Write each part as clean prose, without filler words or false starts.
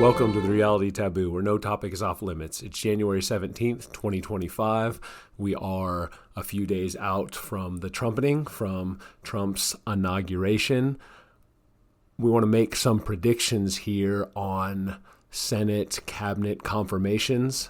Welcome to the Reality Taboo, where no topic is off limits. It's January 17th, 2025. We are a few days out from the trumpeting, from Trump's inauguration. We want to make some predictions here on Senate cabinet confirmations.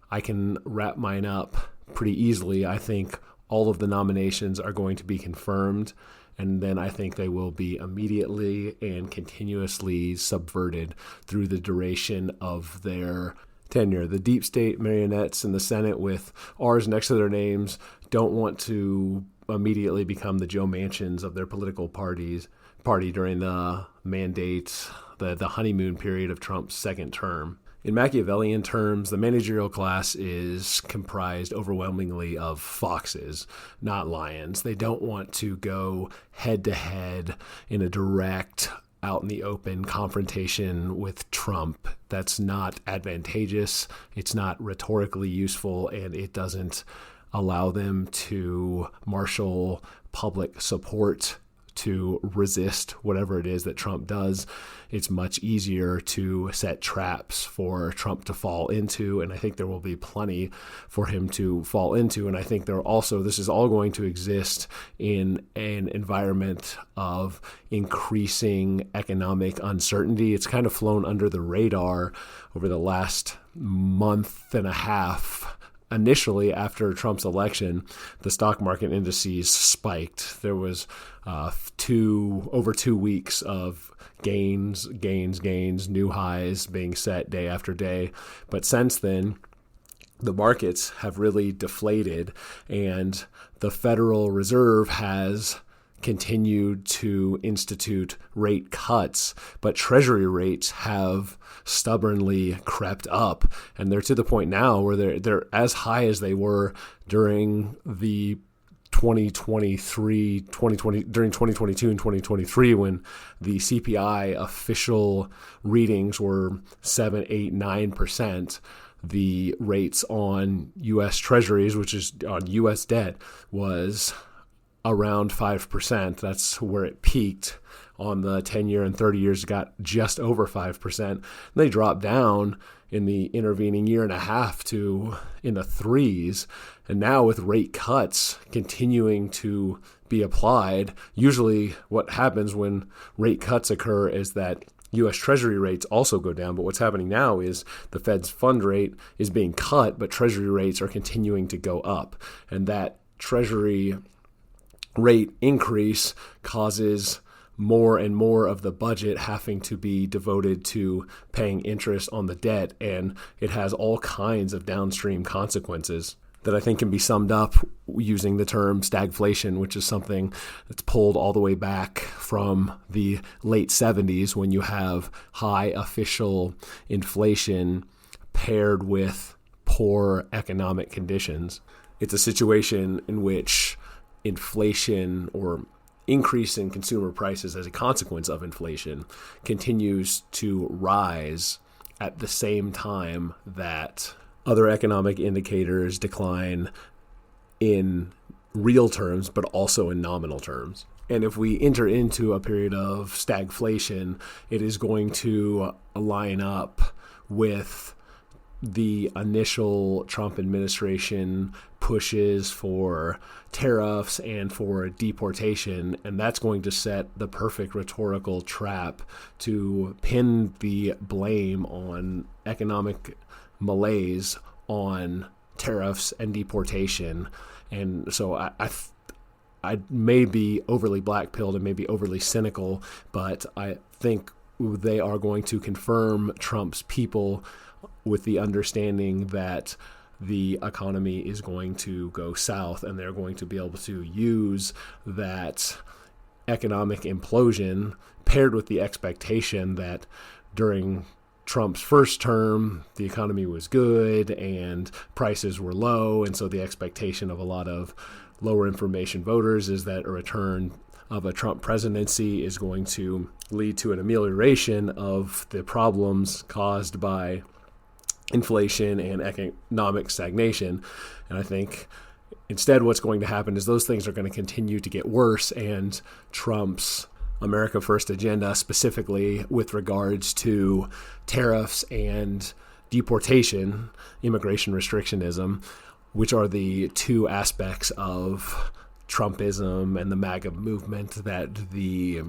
I can wrap mine up pretty easily. I think all of the nominations are going to be confirmed, and then I think they will be immediately and continuously subverted through the duration of their tenure. The deep state marionettes in the Senate with R's next to their names don't want to immediately become the Joe Manchins of their political party during the mandate, the honeymoon period of Trump's second term. In Machiavellian terms, the managerial class is comprised overwhelmingly of foxes, not lions. They don't want to go head-to-head in a direct, out in the open confrontation with Trump. That's not advantageous, it's not rhetorically useful, and it doesn't allow them to marshal public support to resist whatever it is that Trump does. It's much easier to set traps for Trump to fall into, and I think there will be plenty for him to fall into. And I think this is all going to exist in an environment of increasing economic uncertainty. It's kind of flown under the radar over the last month and a half. Initially, after Trump's election, the stock market indices spiked. There was over 2 weeks of gains, new highs being set day after day. But since then, the markets have really deflated, and the Federal Reserve has continued to institute rate cuts, but Treasury rates have stubbornly crept up, and they're to the point now where they're as high as they were during the 2022 and 2023, when the CPI official readings were 7, 8, 9%. The rates on U.S. Treasuries, which is on U.S. debt, was around 5%. That's where it peaked. On the 10-year and 30 years, it got just over 5%. They dropped down in the intervening year and a half to in the threes. And now with rate cuts continuing to be applied, usually what happens when rate cuts occur is that U.S. Treasury rates also go down. But what's happening now is the Fed's fund rate is being cut, but Treasury rates are continuing to go up. And that Treasury rate increase causes more and more of the budget having to be devoted to paying interest on the debt, and it has all kinds of downstream consequences that I think can be summed up using the term stagflation, which is something that's pulled all the way back from the late 70s, when you have high official inflation paired with poor economic conditions. It's a situation in which inflation, or increase in consumer prices as a consequence of inflation, continues to rise at the same time that other economic indicators decline in real terms, but also in nominal terms. And if we enter into a period of stagflation, it is going to line up with the initial Trump administration pushes for tariffs and for deportation, and that's going to set the perfect rhetorical trap to pin the blame on economic malaise on tariffs and deportation. And so I may be overly black-pilled and maybe overly cynical, but I think they are going to confirm Trump's people with the understanding that the economy is going to go south, and they're going to be able to use that economic implosion paired with the expectation that during Trump's first term, the economy was good and prices were low, and so the expectation of a lot of lower information voters is that a return of a Trump presidency is going to lead to an amelioration of the problems caused by inflation and economic stagnation. And I think instead what's going to happen is those things are going to continue to get worse, and Trump's America First agenda, specifically with regards to tariffs and deportation, immigration restrictionism, which are the two aspects of Trumpism and the MAGA movement that the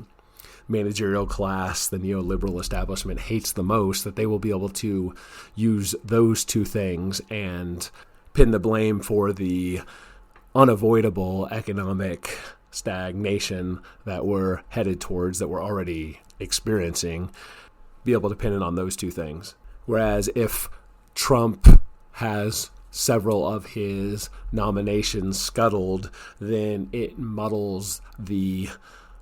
managerial class, the neoliberal establishment, hates the most, that they will be able to use those two things and pin the blame for the unavoidable economic stagnation that we're headed towards, that we're already experiencing, be able to pin it on those two things. Whereas if Trump has several of his nominations scuttled, then it muddles the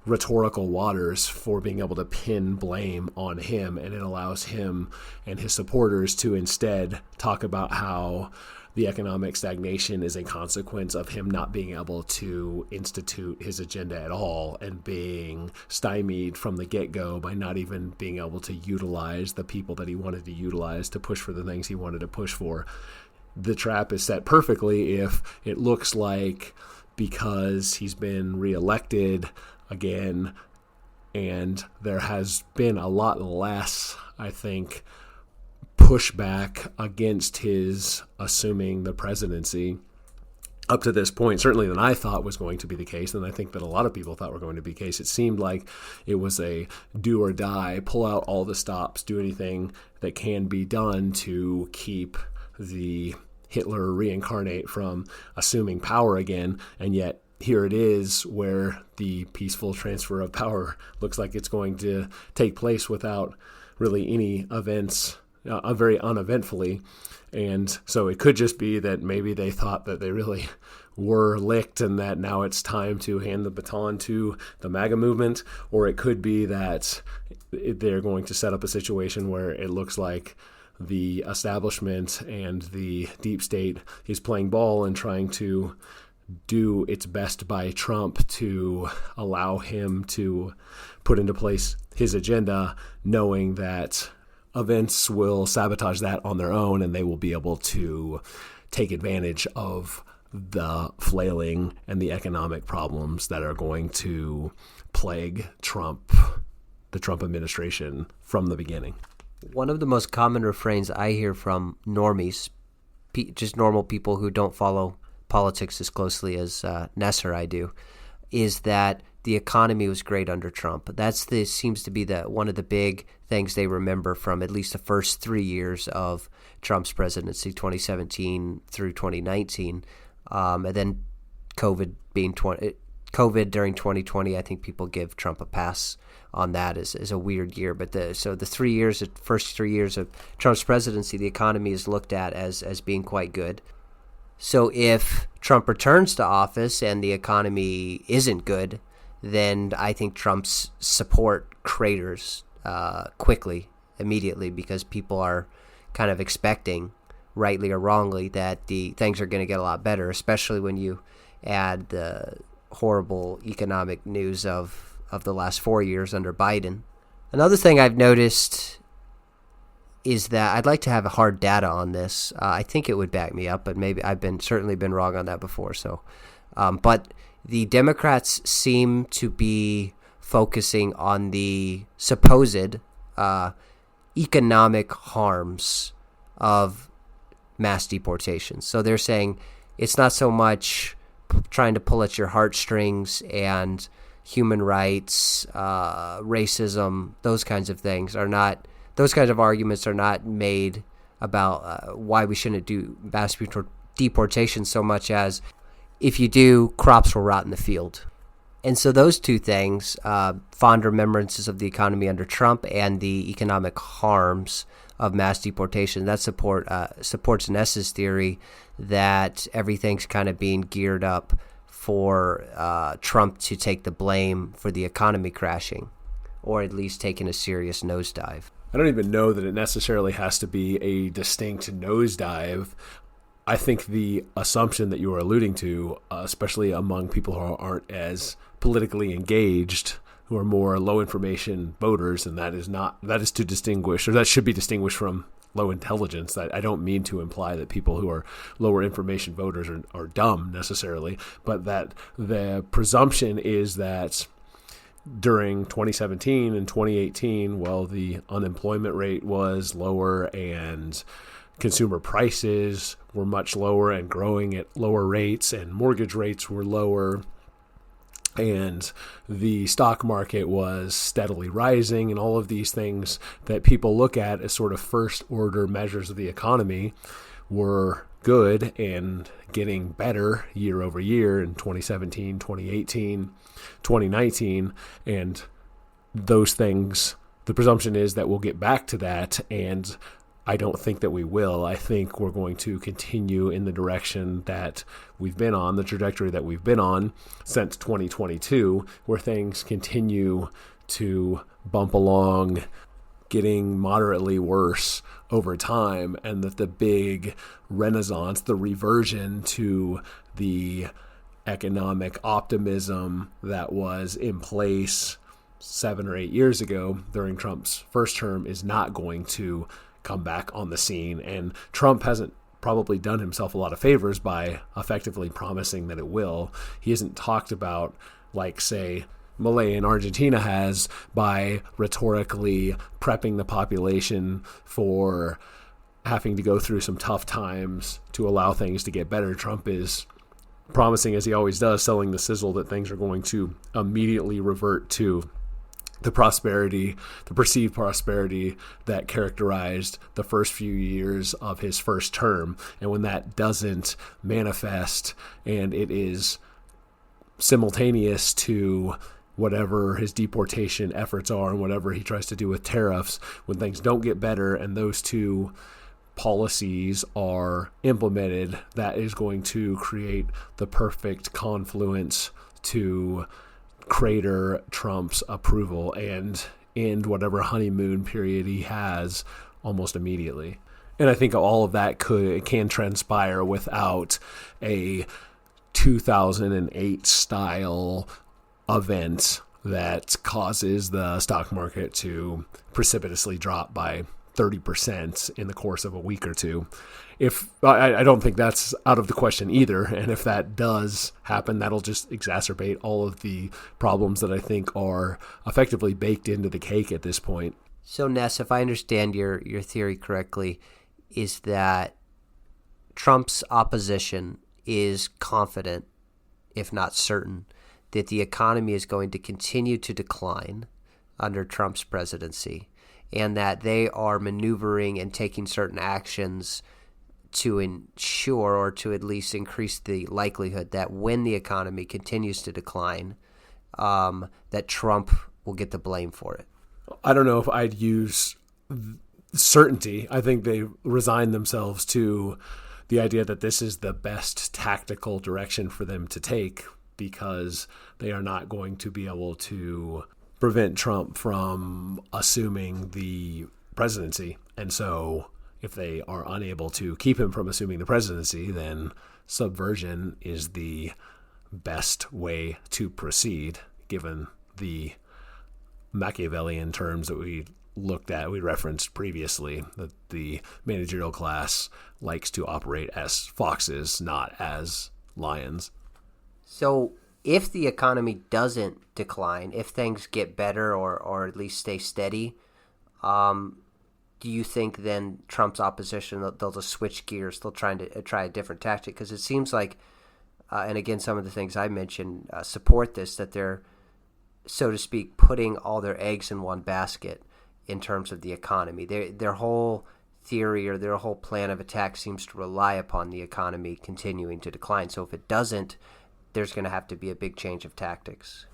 rhetorical waters for being able to pin blame on him, and it allows him and his supporters to instead talk about how the economic stagnation is a consequence of him not being able to institute his agenda at all and being stymied from the get-go by not even being able to utilize the people that he wanted to utilize to push for the things he wanted to push for. The trap is set perfectly if it looks like, because he's been reelected again, and there has been a lot less, I think, pushback against his assuming the presidency up to this point, certainly than I thought was going to be the case, and I think that a lot of people thought were going to be the case. It seemed like it was a do or die, pull out all the stops, do anything that can be done to keep the Hitler reincarnate from assuming power again, and yet here it is where the peaceful transfer of power looks like it's going to take place without really any events, very uneventfully. And so it could just be that maybe they thought that they really were licked and that now it's time to hand the baton to the MAGA movement, or it could be that they're going to set up a situation where it looks like the establishment and the deep state is playing ball and trying to do its best by Trump to allow him to put into place his agenda, knowing that events will sabotage that on their own and they will be able to take advantage of the flailing and the economic problems that are going to plague the Trump administration from the beginning. One of the most common refrains I hear from normies, just normal people who don't follow politics as closely as Ness or I do, is that the economy was great under Trump. Seems to be one of the big things they remember from at least the first 3 years of Trump's presidency, 2017 through 2019, and then COVID during 2020. I think people give Trump a pass on that as a weird year. But the first 3 years of Trump's presidency, the economy is looked at as being quite good. So if Trump returns to office and the economy isn't good, then I think Trump's support craters quickly, immediately, because people are kind of expecting, rightly or wrongly, that the things are going to get a lot better, especially when you add the horrible economic news of the last 4 years under Biden. Another thing I've noticed is that I'd like to have hard data on this. I think it would back me up, but maybe I've certainly been wrong on that before. So, but the Democrats seem to be focusing on the supposed economic harms of mass deportations. So they're saying it's not so much trying to pull at your heartstrings and human rights, racism, those kinds of things are not. Those kinds of arguments are not made about why we shouldn't do mass deportation so much as if you do, crops will rot in the field. And so those two things, fond remembrances of the economy under Trump and the economic harms of mass deportation, that supports Ness's theory that everything's kind of being geared up for Trump to take the blame for the economy crashing, or at least taking a serious nosedive. I don't even know that it necessarily has to be a distinct nosedive. I think the assumption that you are alluding to, especially among people who aren't as politically engaged, who are more low information voters, and that is to distinguish, or that should be distinguished from low intelligence. I don't mean to imply that people who are lower information voters are dumb necessarily, but that the presumption is that during 2017 and 2018, well, the unemployment rate was lower and consumer prices were much lower and growing at lower rates, and mortgage rates were lower, and the stock market was steadily rising, and all of these things that people look at as sort of first order measures of the economy were good and getting better year over year in 2017, 2018, 2019. And those things, the presumption is that we'll get back to that. And I don't think that we will. I think we're going to continue in the direction that we've been on, the trajectory that we've been on since 2022, where things continue to bump along, getting moderately worse over time, and that the big renaissance, the reversion to the economic optimism that was in place 7 or 8 years ago during Trump's first term is not going to come back on the scene. And Trump hasn't probably done himself a lot of favors by effectively promising that it will. He hasn't talked about, like, say, Malay in Argentina has, by rhetorically prepping the population for having to go through some tough times to allow things to get better. Trump is promising, as he always does, selling the sizzle, that things are going to immediately revert to the prosperity, the perceived prosperity that characterized the first few years of his first term. And when that doesn't manifest, and it is simultaneous to whatever his deportation efforts are and whatever he tries to do with tariffs, when things don't get better and those two policies are implemented, that is going to create the perfect confluence to crater Trump's approval and end whatever honeymoon period he has almost immediately. And I think all of that can transpire without a 2008 style event that causes the stock market to precipitously drop by 30% in the course of a week or two. I don't think that's out of the question either. And if that does happen, that'll just exacerbate all of the problems that I think are effectively baked into the cake at this point. So, Ness, if I understand your theory correctly, is that Trump's opposition is confident, if not certain, that the economy is going to continue to decline under Trump's presidency, and that they are maneuvering and taking certain actions to ensure, or to at least increase the likelihood that when the economy continues to decline, that Trump will get the blame for it? I don't know if I'd use certainty. I think they resign themselves to the idea that this is the best tactical direction for them to take, because they are not going to be able to prevent Trump from assuming the presidency. And so if they are unable to keep him from assuming the presidency, then subversion is the best way to proceed, given the Machiavellian terms that we referenced previously, that the managerial class likes to operate as foxes, not as lions. So if the economy doesn't decline, if things get better or at least stay steady, do you think then Trump's opposition, they'll just switch gears, they'll try a different tactic? Because it seems like, and again, some of the things I mentioned support this, that they're, so to speak, putting all their eggs in one basket in terms of the economy. Their whole theory or their whole plan of attack seems to rely upon the economy continuing to decline. So if it doesn't, there's going to have to be a big change of tactics.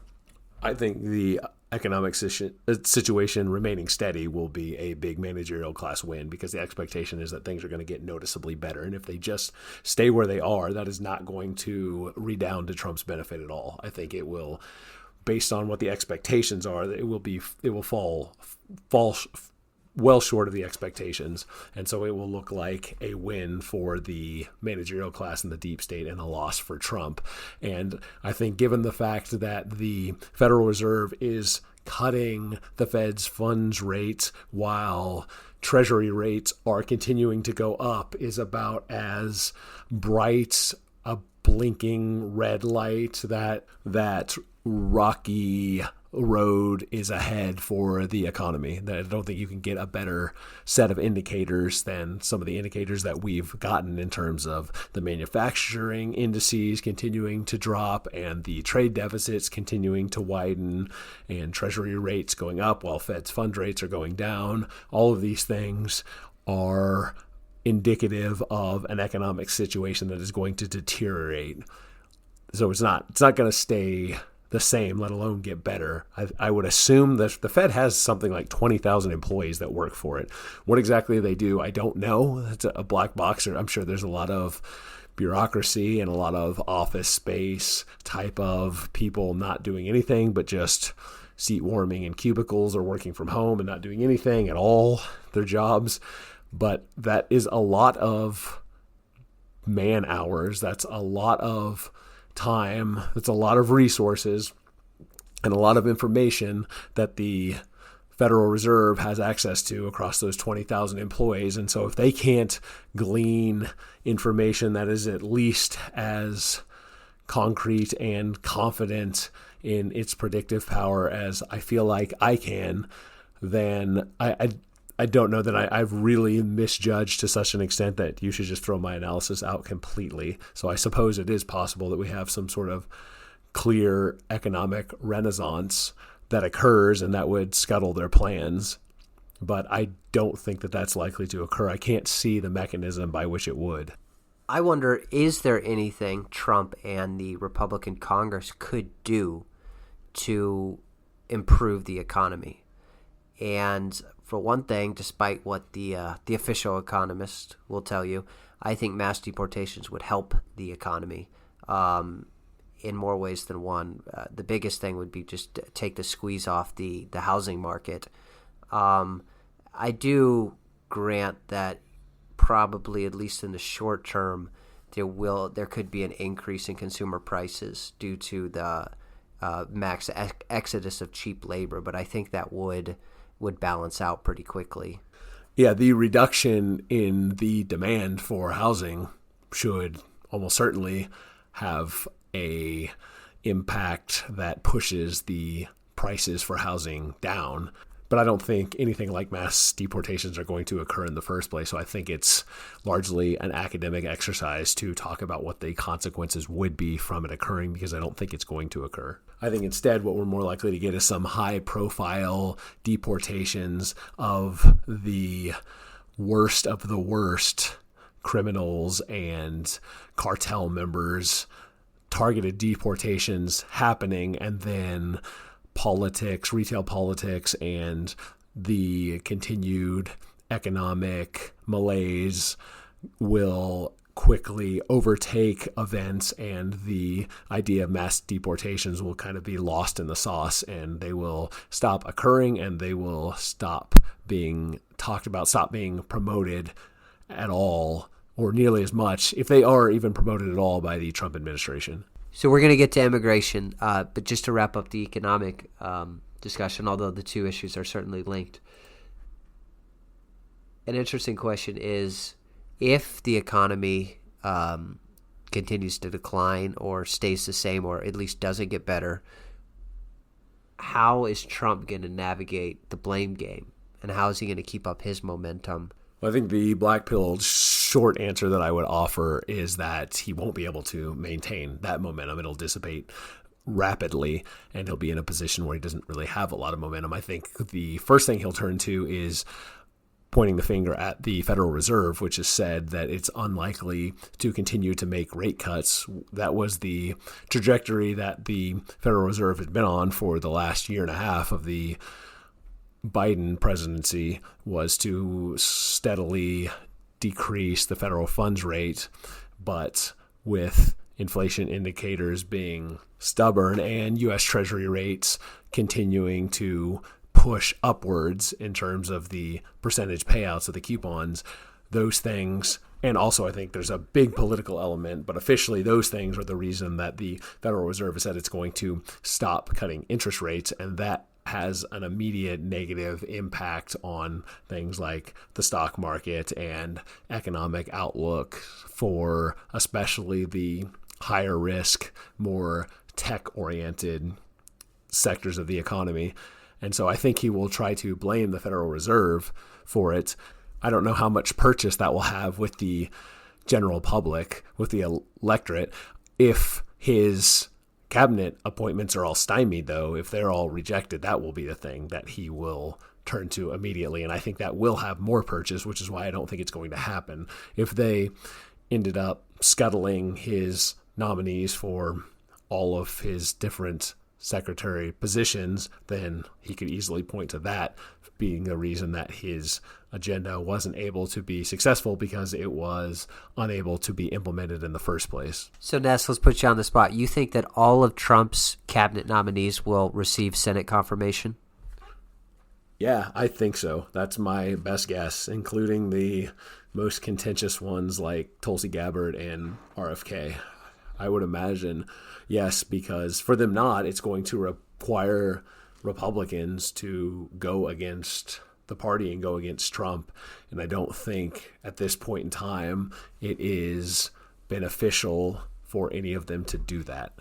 I think the economic situation remaining steady will be a big managerial class win, because the expectation is that things are going to get noticeably better. And if they just stay where they are, that is not going to redound to Trump's benefit at all. I think it will, based on what the expectations are, it will fall well short of the expectations. And so it will look like a win for the managerial class and the deep state and a loss for Trump. And I think given the fact that the Federal Reserve is cutting the Fed's funds rate while Treasury rates are continuing to go up is about as bright a blinking red light, that rocky road is ahead for the economy. I don't think you can get a better set of indicators than some of the indicators that we've gotten in terms of the manufacturing indices continuing to drop and the trade deficits continuing to widen and treasury rates going up while Fed's fund rates are going down. All of these things are indicative of an economic situation that is going to deteriorate. So it's not going to stay the same, let alone get better. I would assume that the Fed has something like 20,000 employees that work for it. What exactly they do, I don't know. It's a black box. I'm sure there's a lot of bureaucracy and a lot of office space type of people not doing anything but just seat warming in cubicles or working from home and not doing anything at all, their jobs. But that is a lot of man hours. That's a lot of time. It's a lot of resources and a lot of information that the Federal Reserve has access to across those 20,000 employees. And so if they can't glean information that is at least as concrete and confident in its predictive power as I feel like I can, then I don't know that I've really misjudged to such an extent that you should just throw my analysis out completely. So I suppose it is possible that we have some sort of clear economic renaissance that occurs and that would scuttle their plans. But I don't think that that's likely to occur. I can't see the mechanism by which it would. I wonder, is there anything Trump and the Republican Congress could do to improve the economy? And for one thing, despite what the official economist will tell you, I think mass deportations would help the economy in more ways than one. The biggest thing would be just take the squeeze off the housing market. I do grant that probably, at least in the short term, there could be an increase in consumer prices due to the max exodus of cheap labor, but I think that would balance out pretty quickly. Yeah, the reduction in the demand for housing should almost certainly have a impact that pushes the prices for housing down. But I don't think anything like mass deportations are going to occur in the first place. So I think it's largely an academic exercise to talk about what the consequences would be from it occurring, because I don't think it's going to occur. I think instead what we're more likely to get is some high-profile deportations of the worst criminals and cartel members, targeted deportations happening, and then politics, retail politics, and the continued economic malaise will quickly overtake events, and the idea of mass deportations will kind of be lost in the sauce, and they will stop occurring, and they will stop being talked about, stop being promoted at all, or nearly as much, if they are even promoted at all, by the Trump administration. So we're going to get to immigration, but just to wrap up the economic discussion, although the two issues are certainly linked, an interesting question is, if the economy continues to decline or stays the same or at least doesn't get better, how is Trump going to navigate the blame game, and how is he going to keep up his momentum? Well, I think the black-pilled short answer that I would offer is that he won't be able to maintain that momentum. It'll dissipate rapidly, and he'll be in a position where he doesn't really have a lot of momentum. I think the first thing he'll turn to is pointing the finger at the Federal Reserve, which has said that it's unlikely to continue to make rate cuts. That was the trajectory that the Federal Reserve had been on for the last year and a half of the Biden presidency, was to steadily decrease the federal funds rate, but with inflation indicators being stubborn and U.S. Treasury rates continuing to push upwards in terms of the percentage payouts of the coupons, those things, and also I think there's a big political element, but officially those things are the reason that the Federal Reserve has said it's going to stop cutting interest rates, and that has an immediate negative impact on things like the stock market and economic outlook for especially the higher risk, more tech-oriented sectors of the economy. And so I think he will try to blame the Federal Reserve for it. I don't know how much purchase that will have with the general public, with the electorate. If his cabinet appointments are all stymied, though, if they're all rejected, that will be the thing that he will turn to immediately. And I think that will have more purchase, which is why I don't think it's going to happen. If they ended up scuttling his nominees for all of his different secretary positions, then he could easily point to that being the reason that his agenda wasn't able to be successful, because it was unable to be implemented in the first place. So, Ness, let's put you on the spot. You think that all of Trump's cabinet nominees will receive Senate confirmation? Yeah, I think so. That's my best guess, including the most contentious ones like Tulsi Gabbard and RFK. I would imagine, yes, because for them not, it's going to require Republicans to go against the party and go against Trump. And I don't think at this point in time it is beneficial for any of them to do that.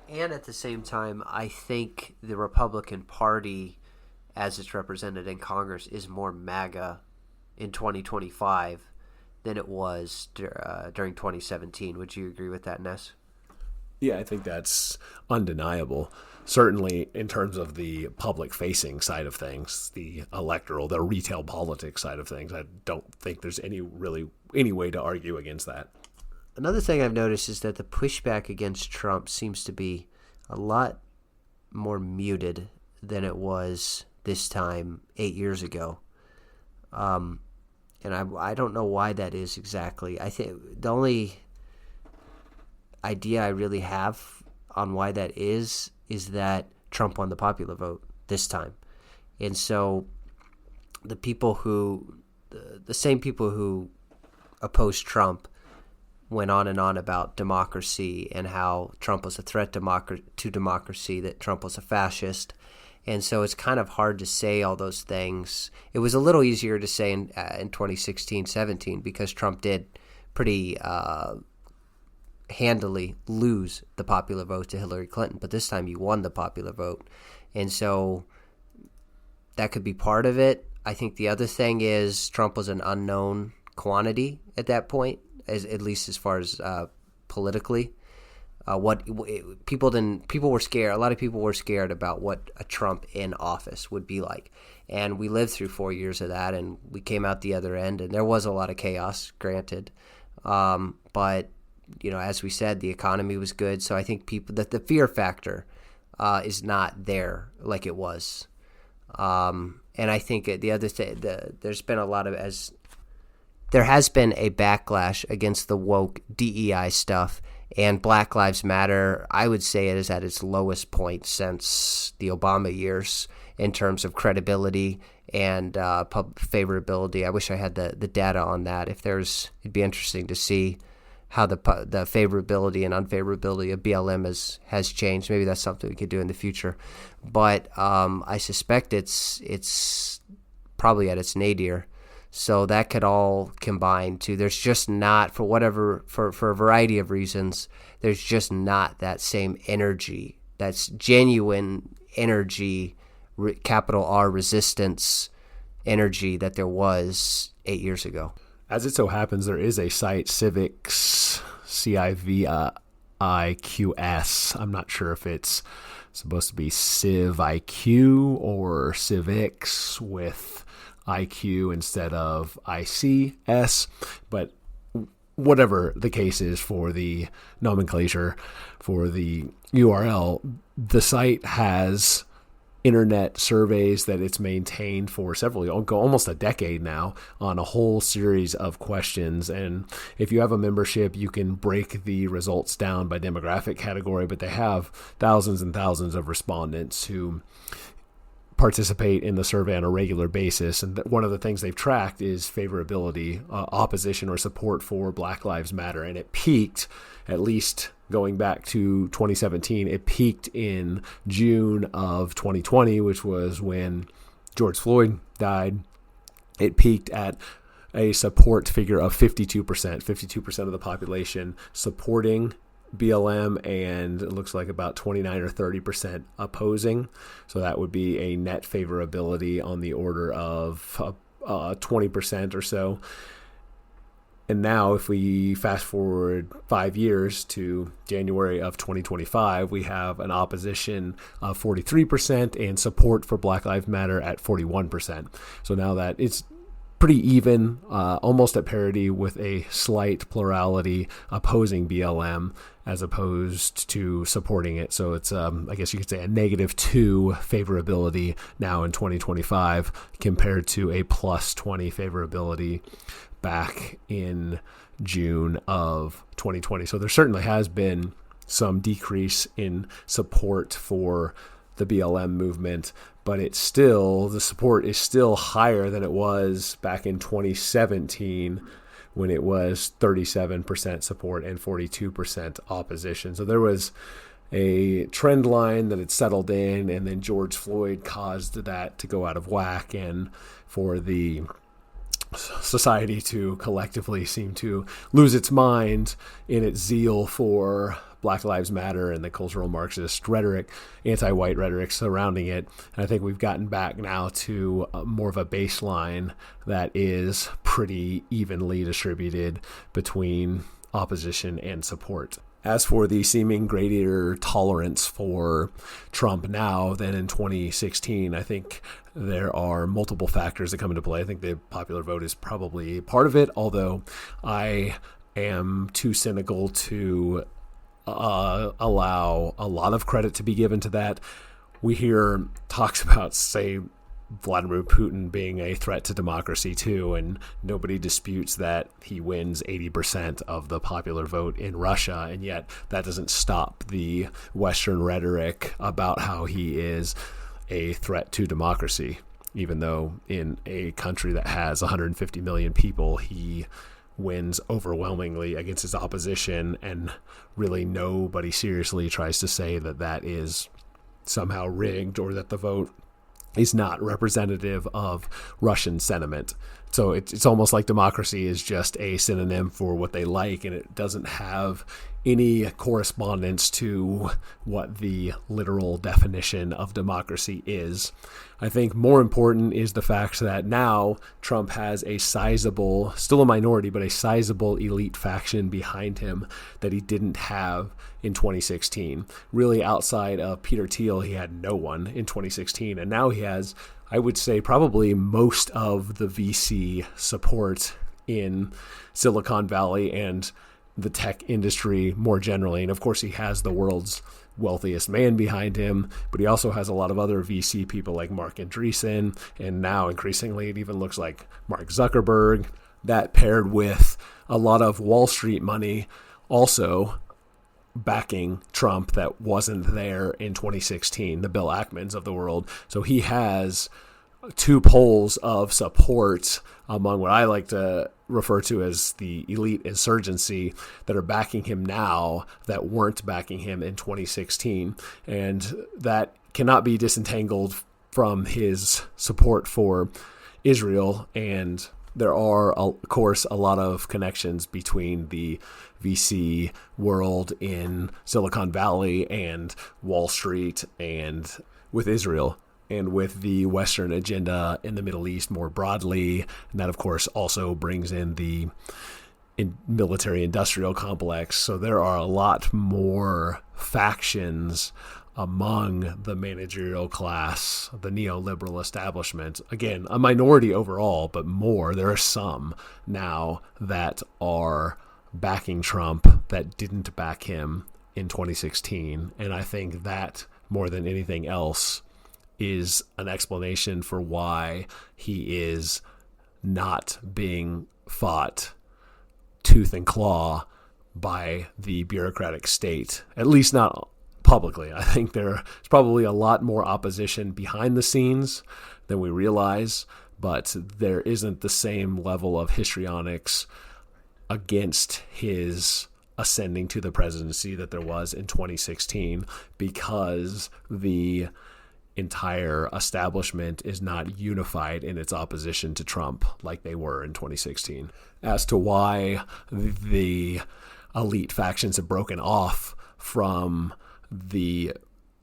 And at the same time, I think the Republican Party, as it's represented in Congress, is more MAGA in 2025 than it was during 2017. Would you agree with that, Ness? Yeah, I think that's undeniable. Certainly in terms of the public-facing side of things, the electoral, the retail politics side of things, I don't think there's any way to argue against that. Another thing I've noticed is that the pushback against Trump seems to be a lot more muted than it was this time 8 years ago. And I don't know why that is exactly. I think the only idea I really have on why that is that Trump won the popular vote this time. And so the same people who opposed Trump went on and on about democracy and how Trump was a threat to democracy, that Trump was a fascist. And so it's kind of hard to say all those things. It was a little easier to say in 2016-17 because Trump did pretty handily lose the popular vote to Hillary Clinton, but this time he won the popular vote. And so that could be part of it. I think the other thing is Trump was an unknown quantity at that point, at least as far as politically. People were scared. A lot of people were scared about what a Trump in office would be like. And we lived through 4 years of that, and we came out the other end, and there was a lot of chaos, granted. But as we said, the economy was good. So I think the fear factor is not there like it was. And I think the other thing, there has been a backlash against the woke DEI stuff, and Black Lives Matter, I would say it is at its lowest point since the Obama years in terms of credibility and favorability. I wish I had the data on that. It'd be interesting to see how the favorability and unfavorability of BLM has changed. Maybe that's something we could do in the future. But I suspect it's probably at its nadir. So that could all combine to, there's just not, for a variety of reasons, there's just not that same energy, that's genuine energy, capital R resistance energy that there was 8 years ago. As it so happens, there is a site, Civics, CIVIQS. I'm not sure if it's supposed to be CivIQ or Civics with IQ instead of ICS, but whatever the case is for the nomenclature for the URL, the site has internet surveys that it's maintained for almost a decade now on a whole series of questions. And if you have a membership, you can break the results down by demographic category, but they have thousands and thousands of respondents who participate in the survey on a regular basis. And one of the things they've tracked is favorability, opposition or support for Black Lives Matter. And it peaked, at least going back to 2017, it peaked in June of 2020, which was when George Floyd died. It peaked at a support figure of 52%, 52% of the population supporting BLM, and it looks like about 29 or 30% opposing. So that would be a net favorability on the order of 20% or so. And now if we fast forward 5 years to January of 2025, we have an opposition of 43% and support for Black Lives Matter at 41%. So now that it's pretty even, almost at parity, with a slight plurality opposing BLM as opposed to supporting it. So it's, I guess you could say, a -2 favorability now in 2025 compared to a +20 favorability back in June of 2020. So there certainly has been some decrease in support for the BLM movement, but the support is still higher than it was back in 2017 when it was 37% support and 42% opposition. So there was a trend line that had settled in, and then George Floyd caused that to go out of whack, and for the society to collectively seem to lose its mind in its zeal for Black Lives Matter and the cultural Marxist rhetoric, anti-white rhetoric surrounding it. And I think we've gotten back now to more of a baseline that is pretty evenly distributed between opposition and support. As for the seeming greater tolerance for Trump now than in 2016, I think there are multiple factors that come into play. I think the popular vote is probably part of it, although I am too cynical to allow a lot of credit to be given to that. We hear talks about, say, Vladimir Putin being a threat to democracy too, and nobody disputes that he wins 80% of the popular vote in Russia, and yet that doesn't stop the Western rhetoric about how he is a threat to democracy, even though in a country that has 150 million people, he wins overwhelmingly against his opposition, and really nobody seriously tries to say that that is somehow rigged or that the vote is not representative of Russian sentiment. So it's almost like democracy is just a synonym for what they like, and it doesn't have any correspondence to what the literal definition of democracy is. I think more important is the fact that now Trump has a sizable, still a minority, but a sizable elite faction behind him that he didn't have in 2016. Really, outside of Peter Thiel, he had no one in 2016. And now he has, I would say, probably most of the VC support in Silicon Valley and the tech industry more generally. And of course, he has the world's wealthiest man behind him, but he also has a lot of other VC people like Mark Andreessen, and now increasingly it even looks like Mark Zuckerberg. That paired with a lot of Wall Street money also backing Trump that wasn't there in 2016, the Bill Ackmans of the world. So he has two poles of support among what I like to refer to as the elite insurgency that are backing him now that weren't backing him in 2016. And that cannot be disentangled from his support for Israel. And there are, of course, a lot of connections between the VC world in Silicon Valley and Wall Street and with Israel, and with the Western agenda in the Middle East more broadly. And that, of course, also brings in the military-industrial complex. So there are a lot more factions among the managerial class, the neoliberal establishment. Again, a minority overall, but more. There are some now that are backing Trump that didn't back him in 2016. And I think that, more than anything else, is an explanation for why he is not being fought tooth and claw by the bureaucratic state, at least not publicly. I think there's probably a lot more opposition behind the scenes than we realize, but there isn't the same level of histrionics against his ascending to the presidency that there was in 2016, because the entire establishment is not unified in its opposition to Trump like they were in 2016. As to why the elite factions have broken off from the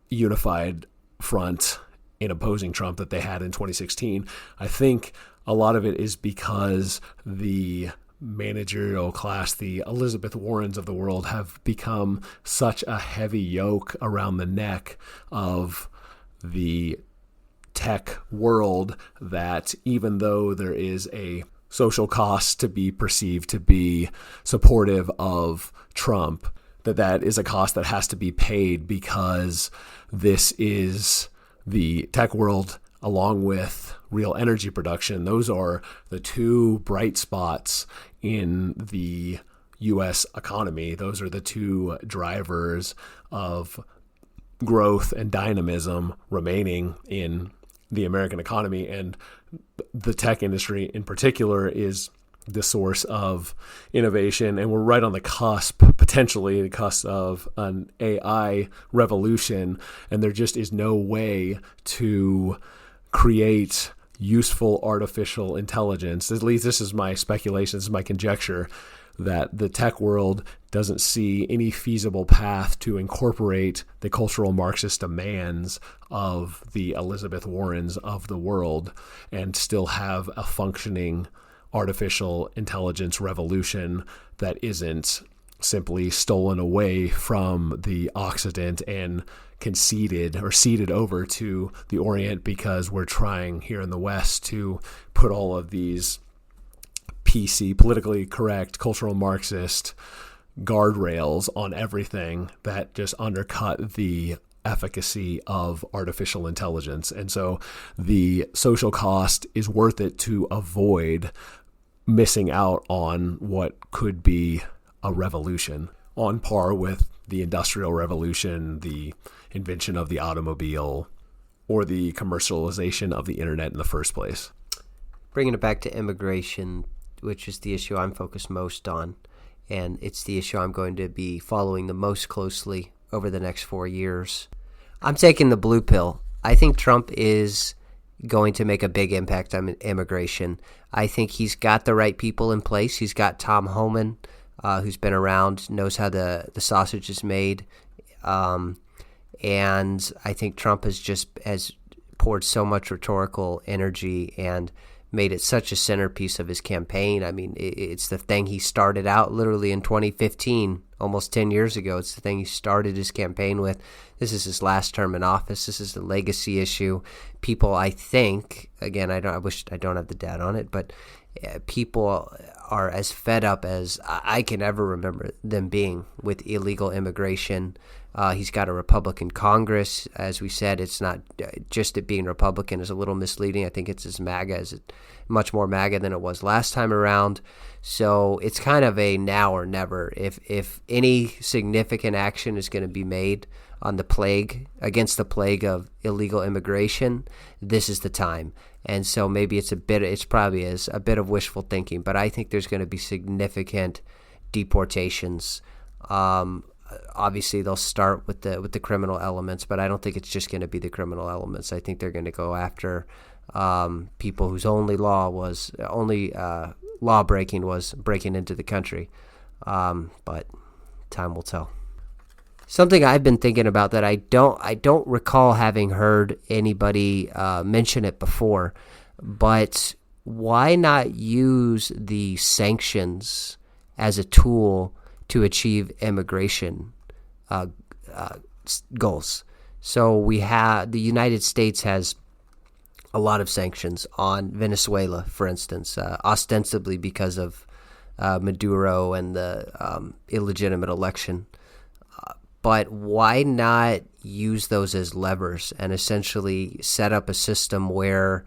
unified front in opposing Trump that they had in 2016. I think a lot of it is because the managerial class, the Elizabeth Warrens of the world, have become such a heavy yoke around the neck of the tech world that even though there is a social cost to be perceived to be supportive of Trump, that is a cost that has to be paid, because this is the tech world along with real energy production. Those are the two bright spots in the U.S. economy. Those are the two drivers of growth and dynamism remaining in the American economy. And the tech industry in particular is the source of innovation. And we're right on the cusp, potentially the cusp of an AI revolution. And there just is no way to create useful artificial intelligence. At least this is my speculation, this is my conjecture, that the tech world doesn't see any feasible path to incorporate the cultural Marxist demands of the Elizabeth Warrens of the world and still have a functioning artificial intelligence revolution that isn't simply stolen away from the Occident and conceded or ceded over to the Orient, because we're trying here in the West to put all of these PC, politically correct, cultural Marxist guardrails on everything that just undercut the efficacy of artificial intelligence. And so the social cost is worth it to avoid missing out on what could be a revolution on par with the Industrial Revolution, the invention of the automobile, or the commercialization of the internet in the first place. Bringing it back to immigration, which is the issue I'm focused most on, and it's the issue I'm going to be following the most closely over the next 4 years. I'm taking the blue pill. I think Trump is going to make a big impact on immigration. I think he's got the right people in place. He's got Tom Homan, who's been around, knows how the sausage is made. And I think Trump has poured so much rhetorical energy and made it such a centerpiece of his campaign. I mean, it's the thing he started out literally in 2015, almost 10 years ago. It's the thing he started his campaign with. This is his last term in office. This is the legacy issue. People, I think, again, I wish I don't have the data on it, but people are as fed up as I can ever remember them being with illegal immigration. He's got a Republican Congress. As we said, it's not just it being Republican is a little misleading. I think it's as much more MAGA than it was last time around. So it's kind of a now or never. If any significant action is going to be made on against the plague of illegal immigration, this is the time. And so maybe it's probably a bit of wishful thinking, but I think there's going to be significant deportations. Obviously, they'll start with the criminal elements, but I don't think it's just going to be the criminal elements. I think they're going to go after people whose only law breaking was breaking into the country. But time will tell. Something I've been thinking about that I don't recall having heard anybody mention it before, but why not use the sanctions as a tool to achieve immigration goals? So the United States has a lot of sanctions on Venezuela, for instance, ostensibly because of Maduro and the illegitimate election. But why not use those as levers and essentially set up a system where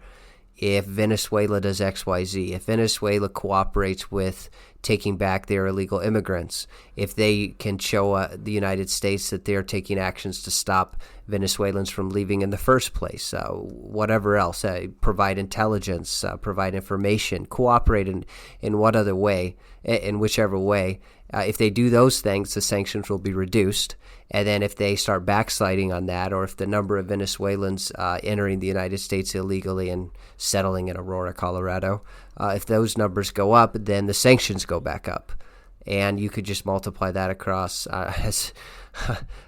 if Venezuela does XYZ, if Venezuela cooperates with taking back their illegal immigrants, if they can show the United States that they're taking actions to stop Venezuelans from leaving in the first place, whatever else, provide intelligence, provide information, cooperate in what other way, in whichever way, if they do those things, the sanctions will be reduced. And then if they start backsliding on that, or if the number of Venezuelans entering the United States illegally and settling in Aurora, Colorado, if those numbers go up, then the sanctions go back up. And you could just multiply that across, as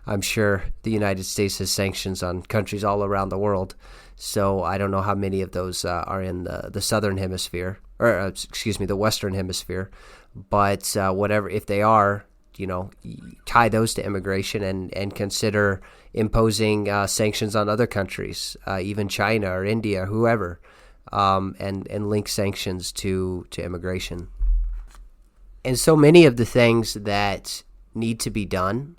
I'm sure the United States has sanctions on countries all around the world. So I don't know how many of those are in the southern hemisphere, or the western hemisphere. But whatever, if they are, tie those to immigration and consider imposing sanctions on other countries, even China or India or whoever, and link sanctions to immigration. And so many of the things that need to be done,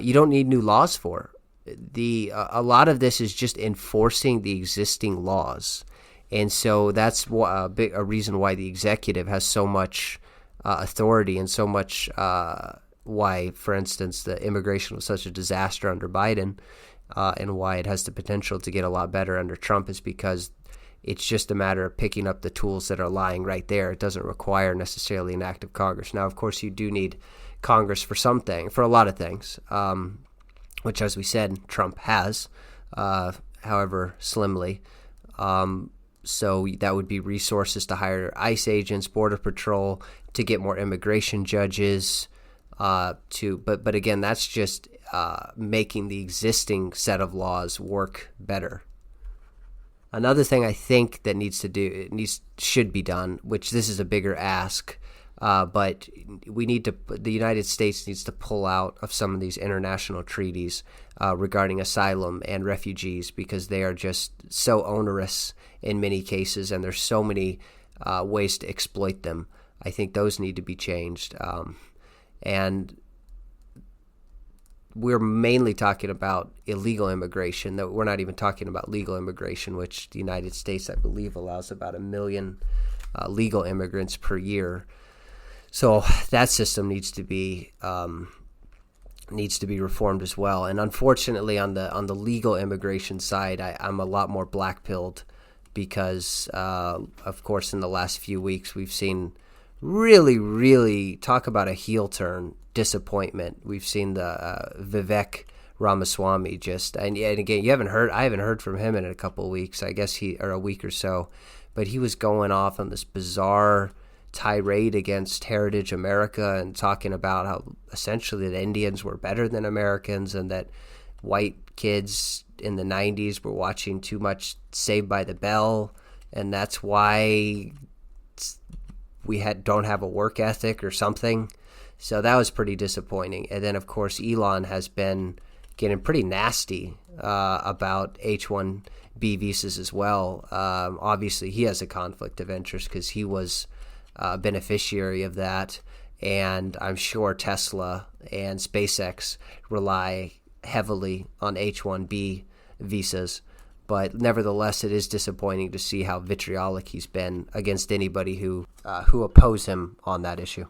you don't need new laws for. A lot of this is just enforcing the existing laws. And so that's a reason why the executive has so much authority and so much why, for instance, the immigration was such a disaster under Biden, and why it has the potential to get a lot better under Trump is because it's just a matter of picking up the tools that are lying right there. It doesn't require necessarily an act of Congress. Now, of course, you do need Congress for a lot of things, which, as we said, Trump has, however slimly. So that would be resources to hire ICE agents, Border Patrol, to get more immigration judges. But again, that's just making the existing set of laws work better. Another thing I think that should be done, which this is a bigger ask, but the United States needs to pull out of some of these international treaties regarding asylum and refugees, because they are just so onerous in many cases, and there's so many ways to exploit them. I think those need to be changed. And we're mainly talking about illegal immigration. That we're not even talking about legal immigration, which the United States, I believe, allows about 1 million legal immigrants per year. So that system needs to be reformed as well. And unfortunately, on the legal immigration side, I'm a lot more black-pilled because, of course, in the last few weeks, we've seen really, really, talk about a heel turn, disappointment. We've seen the Vivek Ramaswamy and again, I haven't heard from him in a couple of weeks, I guess a week or so, but he was going off on this bizarre tirade against Heritage America and talking about how essentially the Indians were better than Americans and that white kids in the 90s were watching too much Saved by the Bell, and that's why we don't have a work ethic or something. So that was pretty disappointing. And then, of course, Elon has been getting pretty nasty about H-1B visas as well. Obviously, he has a conflict of interest because he was a beneficiary of that. And I'm sure Tesla and SpaceX rely heavily on H-1B visas. But nevertheless, it is disappointing to see how vitriolic he's been against anybody who oppose him on that issue.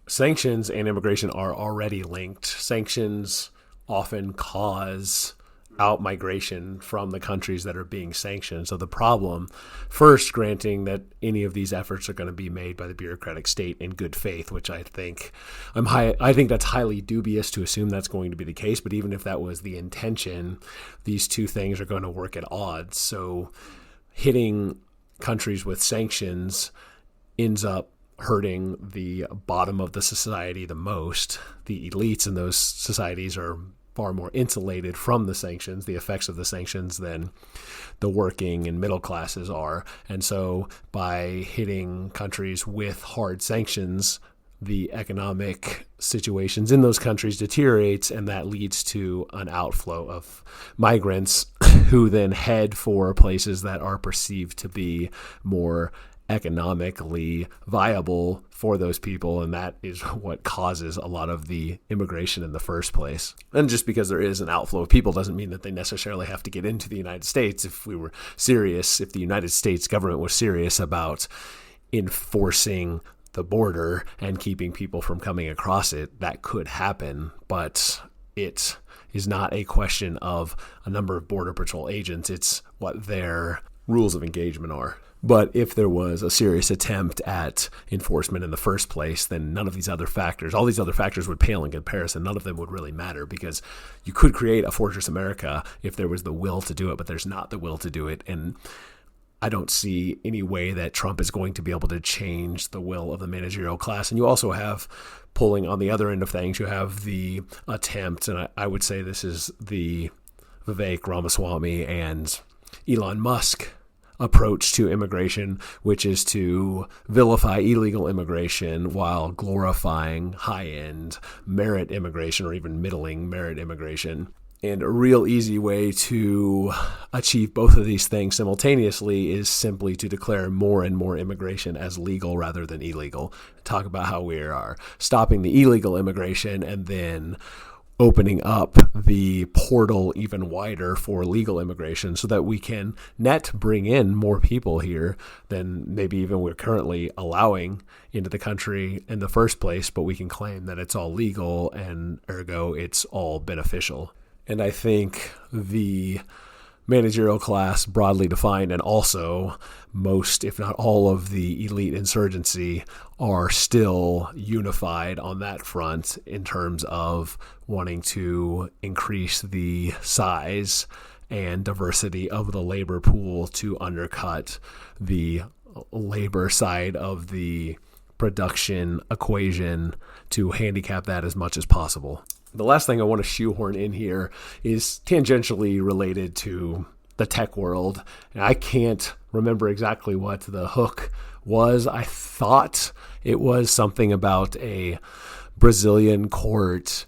Sanctions and immigration are already linked. Sanctions often cause out-migration from the countries that are being sanctioned. So the problem, first, granting that any of these efforts are going to be made by the bureaucratic state in good faith, which I think that's highly dubious to assume that's going to be the case. But even if that was the intention, these two things are going to work at odds. So hitting countries with sanctions ends up hurting the bottom of the society the most. The elites in those societies are far more insulated from the sanctions, the effects of the sanctions, than the working and middle classes are. And so by hitting countries with hard sanctions, the economic situations in those countries deteriorates, and that leads to an outflow of migrants who then head for places that are perceived to be more economically viable for those people, and that is what causes a lot of the immigration in the first place. And just because there is an outflow of people doesn't mean that they necessarily have to get into the United States. If the United States government was serious about enforcing the border and keeping people from coming across it, that could happen, but it is not a question of a number of Border Patrol agents. It's what their rules of engagement are. But if there was a serious attempt at enforcement in the first place, then all these other factors would pale in comparison. None of them would really matter, because you could create a Fortress America if there was the will to do it, but there's not the will to do it. And I don't see any way that Trump is going to be able to change the will of the managerial class. And you also have, pulling on the other end of things, you have the attempt, and I would say this is the Vivek Ramaswamy and Elon Musk approach to immigration, which is to vilify illegal immigration while glorifying high-end merit immigration, or even middling merit immigration. And a real easy way to achieve both of these things simultaneously is simply to declare more and more immigration as legal rather than illegal. Talk about how we are stopping the illegal immigration and then opening up the portal even wider for legal immigration so that we can bring in more people here than maybe even we're currently allowing into the country in the first place, but we can claim that it's all legal and ergo it's all beneficial. And I think the managerial class, broadly defined, and also most, if not all, of the elite insurgency are still unified on that front in terms of wanting to increase the size and diversity of the labor pool to undercut the labor side of the production equation, to handicap that as much as possible. The last thing I want to shoehorn in here is tangentially related to the tech world. And I can't remember exactly what the hook was. I thought it was something about a Brazilian court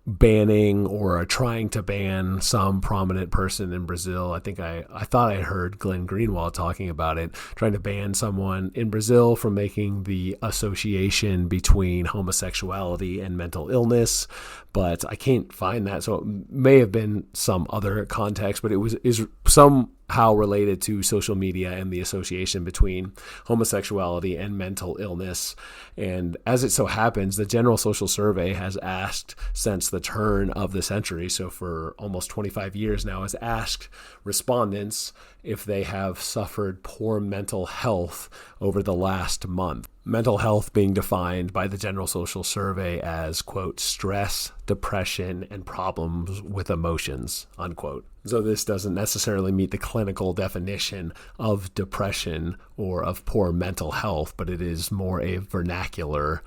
banning or trying to ban some prominent person in Brazil. I think I thought I heard Glenn Greenwald talking about it, trying to ban someone in Brazil from making the association between homosexuality and mental illness, but I can't find that. So it may have been some other context, but is somehow related to social media and the association between homosexuality and mental illness. And as it so happens, the General Social Survey has asked since the turn of the century, so for almost 25 years now, has asked respondents if they have suffered poor mental health over the last month. Mental health being defined by the General Social Survey as, quote, stress, depression, and problems with emotions, unquote. So this doesn't necessarily meet the clinical definition of depression or of poor mental health, but it is more a vernacular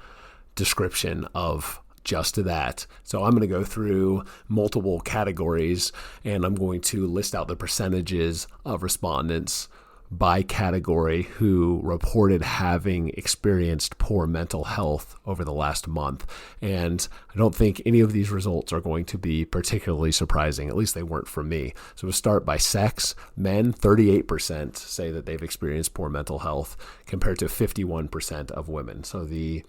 description of just that. So I'm going to go through multiple categories and I'm going to list out the percentages of respondents by category who reported having experienced poor mental health over the last month. And I don't think any of these results are going to be particularly surprising. At least they weren't for me. So we'll start by sex. Men, 38% say that they've experienced poor mental health compared to 51% of women. So the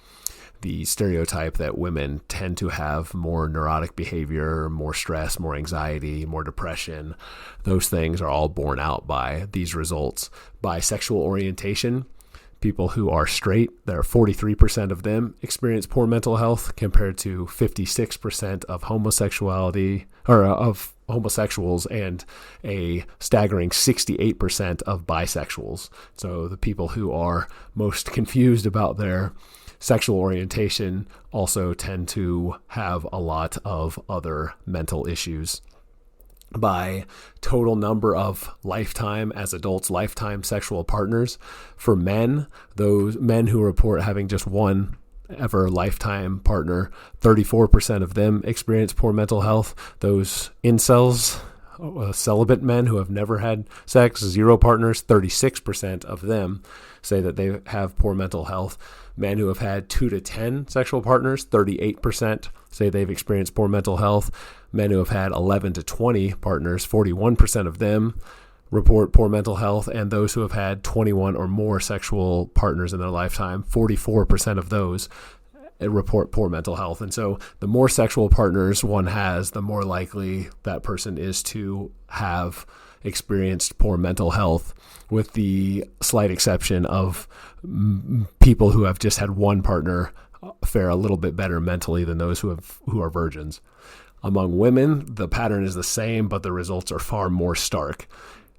stereotype that women tend to have more neurotic behavior, more stress, more anxiety, more depression, those things are all borne out by these results. By sexual orientation, people who are straight, there are 43% of them experience poor mental health compared to 56% of homosexuals and a staggering 68% of bisexuals. So the people who are most confused about their sexual orientation also tend to have a lot of other mental issues. By total number of lifetime sexual partners, for men, those men who report having just one ever lifetime partner, 34% of them experience poor mental health. Those incels, celibate men who have never had sex, 0 partners, 36% of them say that they have poor mental health. Men who have had 2 to 10 sexual partners, 38% say they've experienced poor mental health. Men who have had 11 to 20 partners, 41% of them report poor mental health. And those who have had 21 or more sexual partners in their lifetime, 44% of those report poor mental health. And so the more sexual partners one has, the more likely that person is to have experienced poor mental health, with the slight exception of people who have just had one partner fare a little bit better mentally than those who are virgins. Among women, the pattern is the same, but the results are far more stark.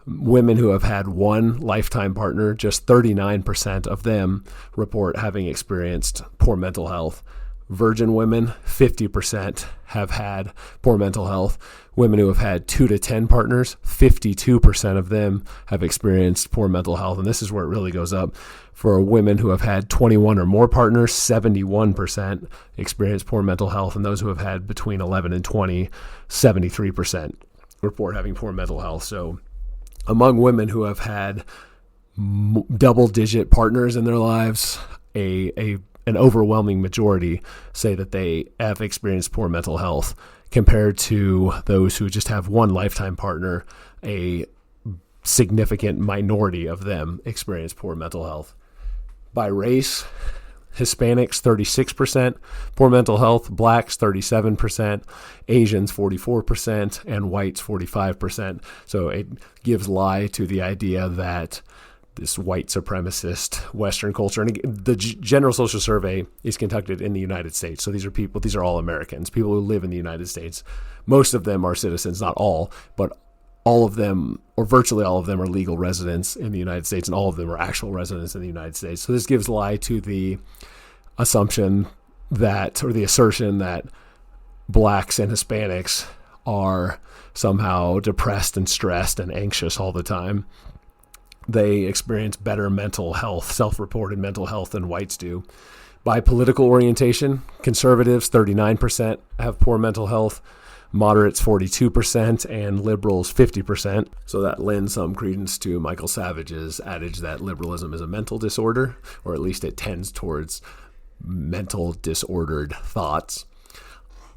Women who have had one lifetime partner, just 39% of them report having experienced poor mental health, Virgin women, 50% have had poor mental health. Women who have had 2 to 10 partners, 52% of them have experienced poor mental health. And this is where it really goes up. For women who have had 21 or more partners, 71% experience poor mental health. And those who have had between 11 and 20, 73% report having poor mental health. So among women who have had double-digit partners in their lives, an overwhelming majority say that they have experienced poor mental health, compared to those who just have one lifetime partner. A significant minority of them experience poor mental health. By race, Hispanics 36% poor mental health, blacks 37%, Asians 44%, and whites 45%. So it gives lie to the idea that this white supremacist Western culture, and the General Social Survey is conducted in the United States. So these are all Americans, people who live in the United States. Most of them are citizens, not all, but all of them, or virtually all of them, are legal residents in the United States, and all of them are actual residents in the United States. So this gives lie to the assumption that, or the assertion that, blacks and Hispanics are somehow depressed and stressed and anxious all the time. They experience better mental health, self-reported mental health, than whites do. By political orientation, conservatives 39% have poor mental health, moderates 42%, and liberals 50%. So that lends some credence to Michael Savage's adage that liberalism is a mental disorder, or at least it tends towards mental disordered thoughts.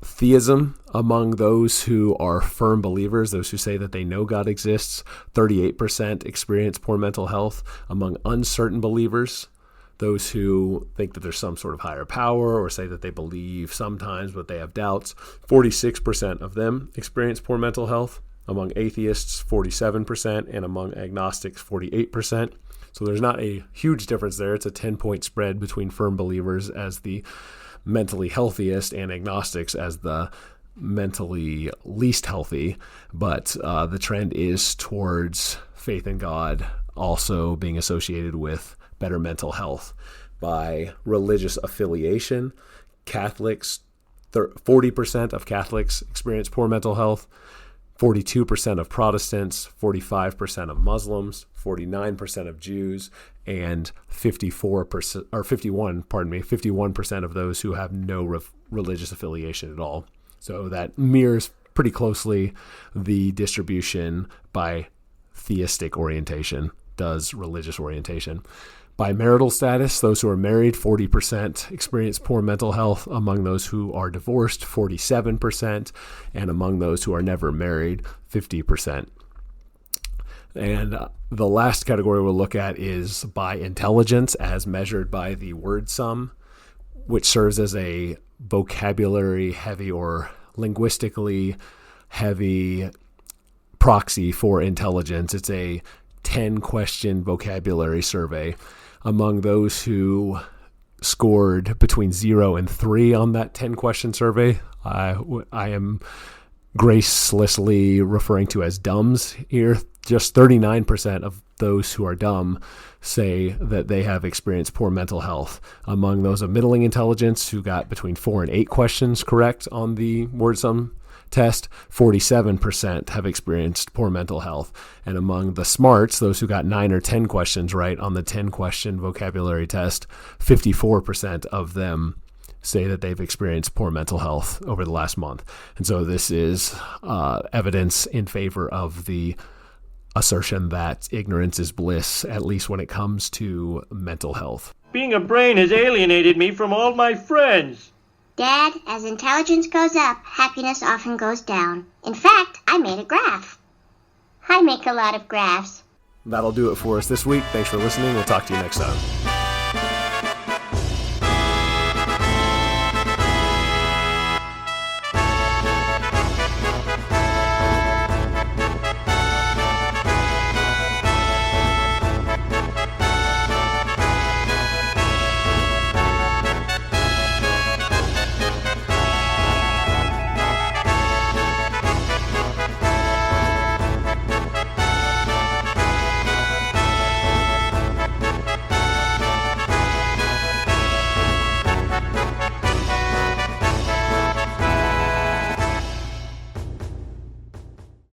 Theism, among those who are firm believers, those who say that they know God exists, 38% experience poor mental health. Among uncertain believers, those who think that there's some sort of higher power, or say that they believe sometimes but they have doubts, 46% of them experience poor mental health. Among atheists, 47%, and among agnostics, 48%. So there's not a huge difference there. It's a 10-point spread between firm believers as the mentally healthiest and agnostics as the mentally least healthy. But the trend is towards faith in God also being associated with better mental health. By religious affiliation, Catholics, 40% of Catholics experience poor mental health, 42% of Protestants, 45% of Muslims, 49% of Jews, and 51% of those who have no religious affiliation at all. So that mirrors pretty closely the distribution by theistic orientation does religious orientation. By marital status, those who are married, 40% experience poor mental health. Among those who are divorced, 47%. And among those who are never married, 50%. And the last category we'll look at is by intelligence, as measured by the word sum, which serves as a vocabulary heavy or linguistically heavy proxy for intelligence. It's a 10-question vocabulary survey. Among those who scored between 0 and 3 on that 10-question survey, I am gracelessly referring to as dumbs here. Just 39% of those who are dumb say that they have experienced poor mental health. Among those of middling intelligence who got between 4 and 8 questions correct on the word sum test, 47% have experienced poor mental health. And among the smarts, those who got 9 or 10 questions right on the 10-question vocabulary test, 54% of them say that they've experienced poor mental health over the last month. And so this is evidence in favor of the assertion that ignorance is bliss, at least when it comes to mental health. Being a brain has alienated me from all my friends. Dad, as intelligence goes up, happiness often goes down. In fact, I made a graph. I make a lot of graphs. That'll do it for us this week. Thanks for listening. We'll talk to you next time.